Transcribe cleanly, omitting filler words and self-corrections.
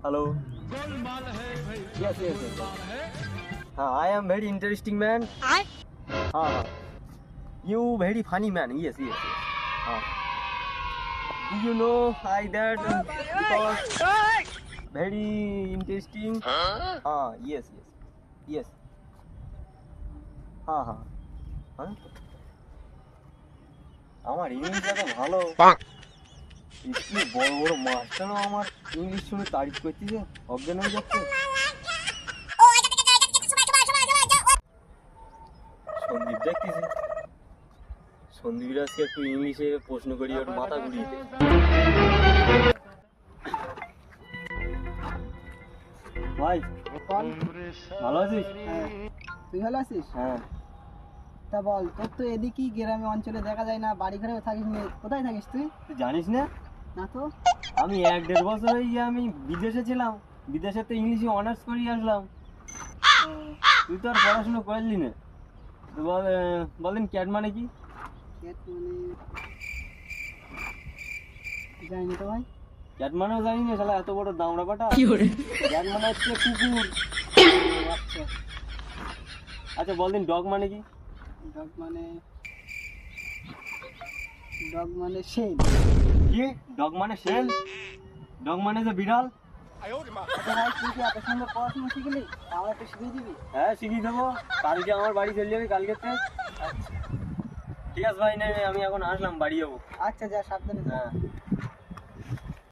Hello. Yes, yes, yes. I am very interesting man. You very funny man. Yes, yes, yes. Do you know I that because very interesting. Yes, yes, yes. আমার ইংলিশটা তো ভালো। স্কুলে বড় বড় মাস্টারও আমার English শুনে তারিফ করতেছে, অজ্ঞান হয়ে যাচ্ছে। সন্দীপ দেখতেছি, সন্দীপ আজকে একটু ইংলিশে প্রশ্ন করি, ওর মাথা ঘুরিয়ে দেয়। ভাই ভালো আছিস? হ্যাঁ, তুই ভালো আছিস? হ্যাঁ। তা বল, তোর তো এদিকেই গ্রামে অঞ্চলে দেখা যায় না, বাড়ি ঘরে থাকিস না, কোথায় থাকিস তুই? তুই জানিস না না তো। আমি 1-1.5 বছর হয়ে গিয়ে আমি বিদেশে ছিলাম, বিদেশে তো ইংলিশে অনার্স করে আসলাম। তুই তো আর পড়াশুনো করলি না, তো বলেন ক্যাট মানে কি? ক্যাট মানে জানি তো ভাই। ক্যাট মানেও জানি না, শালা এত বড় দামড়া পাটা। ক্যাট মানে হচ্ছে কুকুর। আচ্ছা, আচ্ছা বলদিন ডগ মানে কি? ডগ মানে শেল। কি ডগ মানে শেল? ডগ মানে যে বিড়াল। আচ্ছা ভাই, তুই কি এত সুন্দর পড়াশোনা শিখলি? আমার একটু শিখিয়ে দিবি? হ্যাঁ শিখিয়ে দেবো, কালকে আমার বাড়ি চলে যাবি কালকে থেকে। আচ্ছা ঠিক আছে ভাই, আমি এখন আসলাম, বাড়ি যাবো। আচ্ছা, যা সাবধানে যা। হ্যাঁ।